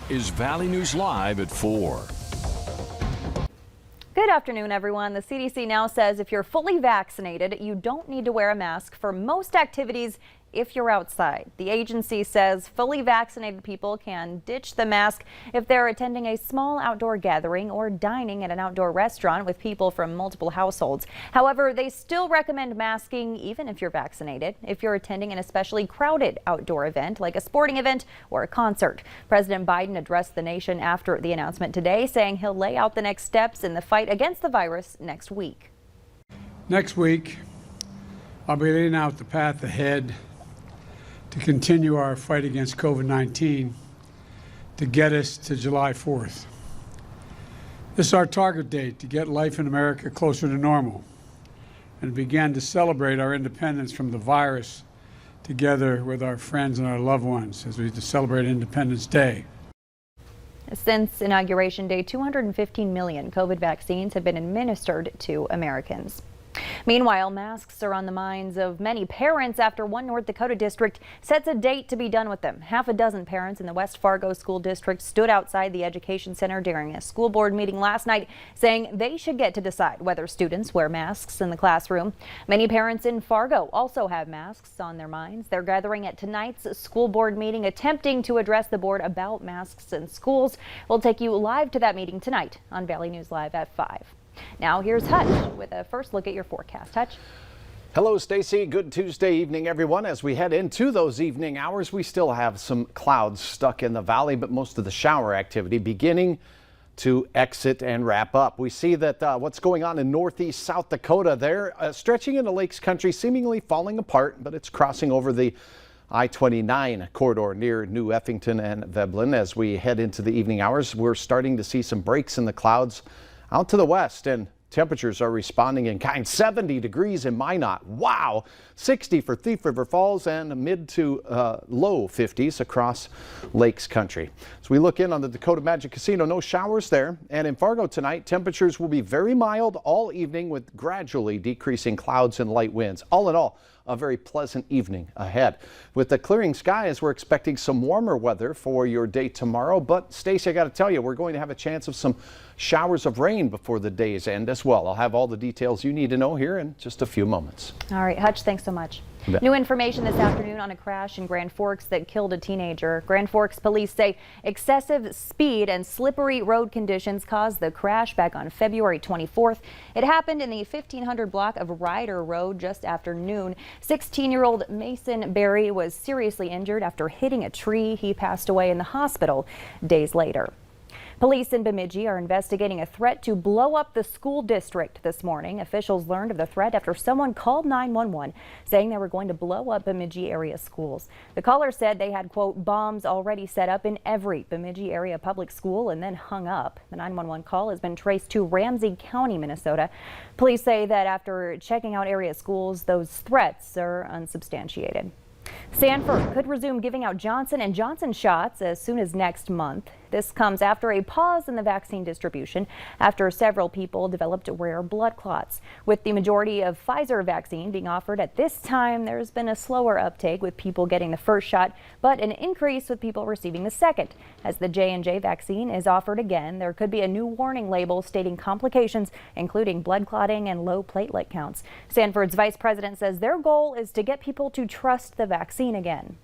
is Valley News Live at 4. Good afternoon, everyone. The CDC now says if you're fully vaccinated, you don't need to wear a mask for most activities if you're outside. The agency says fully vaccinated people can ditch the mask if they're attending a small outdoor gathering or dining at an outdoor restaurant with people from multiple households. However, they still recommend masking even if you're vaccinated, if you're attending an especially crowded outdoor event like a sporting event or a concert. President Biden addressed the nation after the announcement today, saying he'll lay out the next steps in the fight against the virus next week. Next week, I'll be laying out the path ahead to continue our fight against COVID-19 to get us to July 4th. This is our target date to get life in America closer to normal and begin to celebrate our independence from the virus together with our friends and our loved ones as we celebrate Independence Day. Since Inauguration Day, 215 million COVID vaccines have been administered to Americans. Meanwhile, masks are on the minds of many parents after one North Dakota district sets a date to be done with them. Half a dozen parents in the West Fargo School District stood outside the Education Center during a school board meeting last night, saying they should get to decide whether students wear masks in the classroom. Many parents in Fargo also have masks on their minds. They're gathering at tonight's school board meeting, attempting to address the board about masks in schools. We'll take you live to that meeting tonight on Valley News Live at 5. Now here's Hutch with a first look at your forecast. Hutch. Hello, Stacy. Good Tuesday evening, everyone. As we head into those evening hours, we still have some clouds stuck in the valley, but most of the shower activity beginning to exit and wrap up. We see that what's going on in northeast South Dakota there, stretching into Lakes Country, seemingly falling apart, but it's crossing over the I-29 corridor near New Effington and Veblen. As we head into the evening hours, we're starting to see some breaks in the clouds out to the west, and temperatures are responding in kind. 70 degrees in Minot. Wow. 60 for Thief River Falls and mid to low 50s across Lakes Country. As we look in on the Dakota Magic Casino, no showers there. And in Fargo tonight, temperatures will be very mild all evening with gradually decreasing clouds and light winds. All in all, a very pleasant evening ahead. With the clearing skies, we're expecting some warmer weather for your day tomorrow. But Stacy, I got to tell you, we're going to have a chance of some showers of rain before the day's end as well. I'll have all the details you need to know here in just a few moments. All right, Hutch, thanks so much. New information this afternoon on a crash in Grand Forks that killed a teenager. Grand Forks police say excessive speed and slippery road conditions caused the crash back on February 24th. It happened in the 1500 block of Ryder Road just after noon. 16-year-old Mason Berry was seriously injured after hitting a tree. He passed away in the hospital days later. Police in Bemidji are investigating a threat to blow up the school district this morning. Officials learned of the threat after someone called 911 saying they were going to blow up Bemidji area schools. The caller said they had, quote, bombs already set up in every Bemidji area public school and then hung up. The 911 call has been traced to Ramsey County, Minnesota. Police say that after checking out area schools, those threats are unsubstantiated. Sanford could resume giving out Johnson & Johnson shots as soon as next month. This comes after a pause in the vaccine distribution after several people developed rare blood clots. With the majority of Pfizer vaccine being offered at this time, there's been a slower uptake with people getting the first shot, but an increase with people receiving the second. As the J&J vaccine is offered again, there could be a new warning label stating complications, including blood clotting and low platelet counts. Sanford's vice president says their goal is to get people to trust the vaccine again.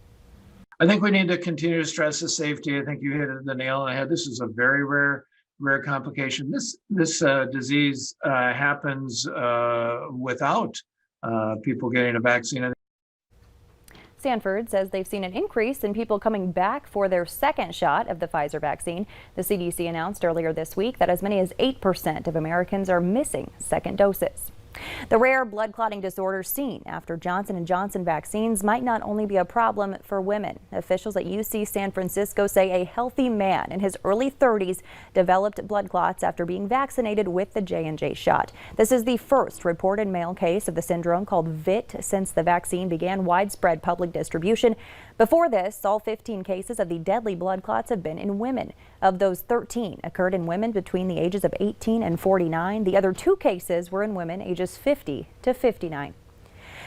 I think we need to continue to stress the safety. I think you hit the nail on the head. This is a very rare complication. This disease happens without people getting a vaccine. Sanford says they've seen an increase in people coming back for their second shot of the Pfizer vaccine. The CDC announced earlier this week that as many as 8% of Americans are missing second doses. The rare blood clotting disorder seen after Johnson & Johnson vaccines might not only be a problem for women. Officials at UC San Francisco say a healthy man in his early 30s developed blood clots after being vaccinated with the J&J shot. This is the first reported male case of the syndrome called VIT since the vaccine began widespread public distribution. Before this, all 15 cases of the deadly blood clots have been in women. Of those, 13 occurred in women between the ages of 18 and 49. The other 2 cases were in women ages 50 to 59.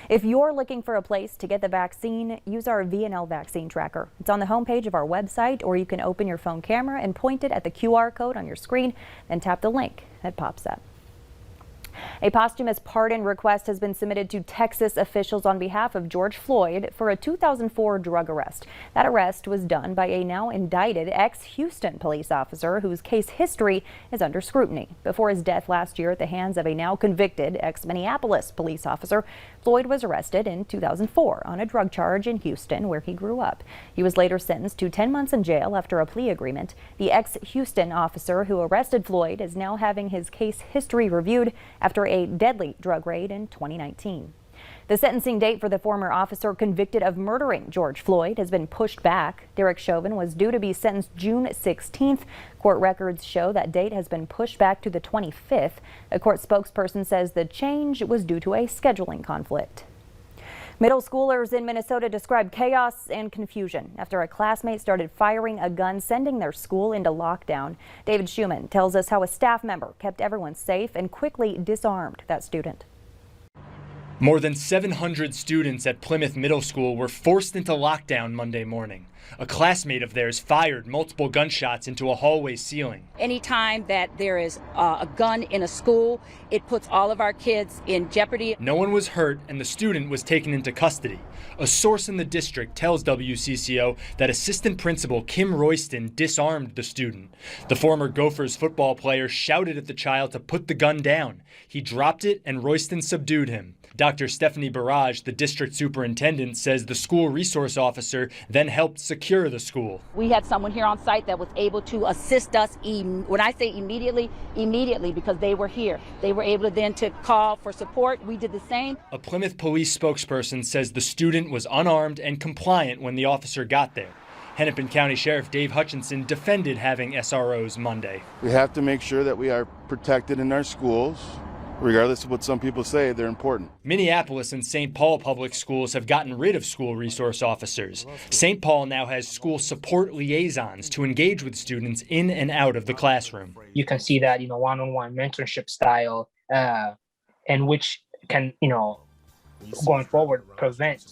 If you're looking for a place to get the vaccine, use our VNL vaccine tracker. It's on the homepage of our website, or you can open your phone camera and point it at the QR code on your screen, then tap the link that pops up. A posthumous pardon request has been submitted to Texas officials on behalf of George Floyd for a 2004 drug arrest. That arrest was done by a now indicted ex-Houston police officer whose case history is under scrutiny. Before his death last year at the hands of a now convicted ex-Minneapolis police officer, Floyd was arrested in 2004 on a drug charge in Houston, where he grew up. He was later sentenced to 10 months in jail after a plea agreement. The ex-Houston officer who arrested Floyd is now having his case history reviewed after a deadly drug raid in 2019. The sentencing date for the former officer convicted of murdering George Floyd has been pushed back. Derek Chauvin was due to be sentenced June 16th. Court records show that date has been pushed back to the 25th. A court spokesperson says the change was due to a scheduling conflict. Middle schoolers in Minnesota described chaos and confusion after a classmate started firing a gun, sending their school into lockdown. David Schumann tells us how a staff member kept everyone safe and quickly disarmed that student. More than 700 students at Plymouth Middle School were forced into lockdown Monday morning. A classmate of theirs fired multiple gunshots into a hallway ceiling. Anytime that there is a gun in a school, it puts all of our kids in jeopardy. No one was hurt and the student was taken into custody. A source in the district tells WCCO that assistant principal Kim Royston disarmed the student. The former Gophers football player shouted at the child to put the gun down. He dropped it and Royston subdued him. Dr. Stephanie Barrage, the district superintendent, says the school resource officer then helped secure the school. We had someone here on site that was able to assist us, when I say immediately, because they were here. They were able to then to call for support. We did the same. A Plymouth police spokesperson says the student was unarmed and compliant when the officer got there. Hennepin County Sheriff Dave Hutchinson defended having SROs Monday. We have to make sure that we are protected in our schools. Regardless of what some people say, they're important. Minneapolis and St. Paul public schools have gotten rid of school resource officers. St. Paul now has school support liaisons to engage with students in and out of the classroom. You can see that, one-on-one mentorship style, and which can, going forward, prevent,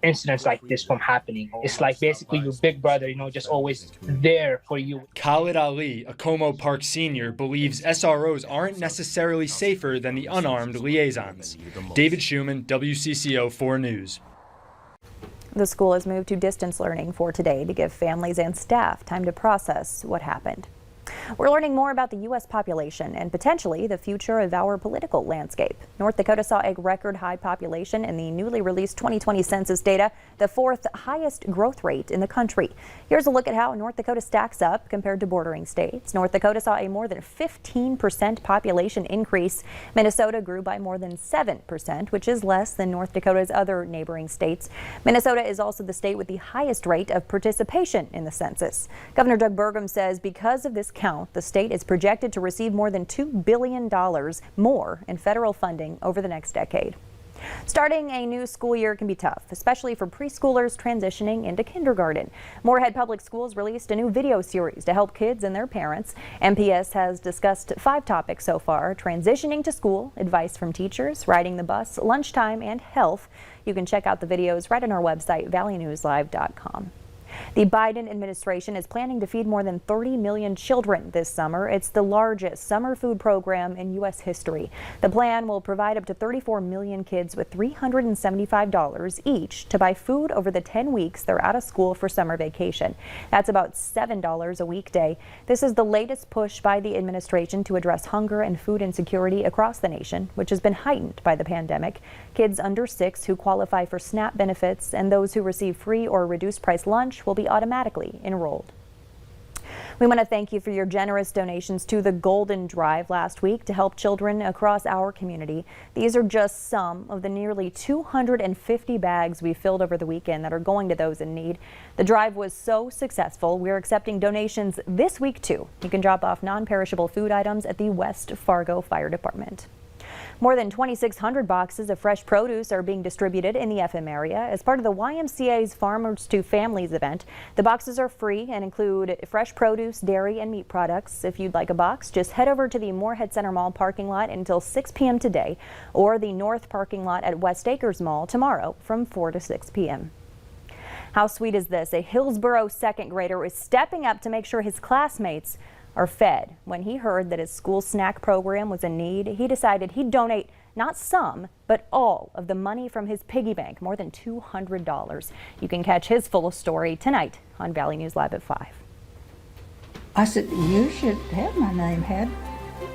incidents like this from happening. It's like basically your big brother, just always there for you. Khalid Ali, a Como Park senior, believes SROs aren't necessarily safer than the unarmed liaisons. David Schumann, WCCO 4 News. The school has moved to distance learning for today to give families and staff time to process what happened. We're learning more about the U.S. population and potentially the future of our political landscape. North Dakota saw a record high population in the newly released 2020 census data, the fourth highest growth rate in the country. Here's a look at how North Dakota stacks up compared to bordering states. North Dakota saw a more than 15% population increase. Minnesota grew by more than 7%, which is less than North Dakota's other neighboring states. Minnesota is also the state with the highest rate of participation in the census. Governor Doug Burgum says because of this count, the state is projected to receive more than $2 billion more in federal funding over the next decade. Starting a new school year can be tough, especially for preschoolers transitioning into kindergarten. Moorhead Public Schools released a new video series to help kids and their parents. MPS has discussed 5 topics so far: transitioning to school, advice from teachers, riding the bus, lunchtime, and health. You can check out the videos right on our website, valleynewslive.com. The Biden administration is planning to feed more than 30 million children this summer. It's the largest summer food program in U.S. history. The plan will provide up to 34 million kids with $375 each to buy food over the 10 weeks they're out of school for summer vacation. That's about $7 a weekday. This is the latest push by the administration to address hunger and food insecurity across the nation, which has been heightened by the pandemic. Kids under 6 who qualify for SNAP benefits and those who receive free or reduced price lunch will be automatically enrolled. We want to thank you for your generous donations to the Golden Drive last week to help children across our community. These are just some of the nearly 250 bags we filled over the weekend that are going to those in need. The drive was so successful, we're accepting donations this week too. You can drop off non-perishable food items at the West Fargo Fire Department. More than 2,600 boxes of fresh produce are being distributed in the FM area as part of the YMCA's Farmers to Families event. The boxes are free and include fresh produce, dairy, and meat products. If you'd like a box, just head over to the Moorhead Center Mall parking lot until 6 p.m. today or the North parking lot at West Acres Mall tomorrow from 4 to 6 p.m. How sweet is this? A Hillsboro second grader is stepping up to make sure his classmates are fed. When he heard that his school snack program was in need, he decided he'd donate not some, but all of the money from his piggy bank, more than $200. You can catch his full story tonight on Valley News Live at 5. I said, you should have my name, Head.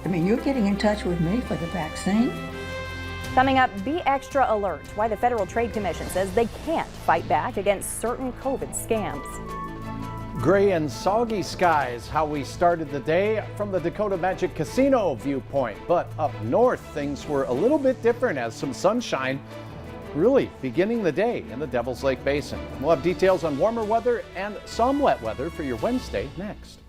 I mean, you're getting in touch with me for the vaccine. Coming up, be extra alert why the Federal Trade Commission says they can't fight back against certain COVID scams. Gray and soggy skies, how we started the day from the Dakota Magic Casino viewpoint. But up north, things were a little bit different as some sunshine really beginning the day in the Devil's Lake Basin. We'll have details on warmer weather and some wet weather for your Wednesday next.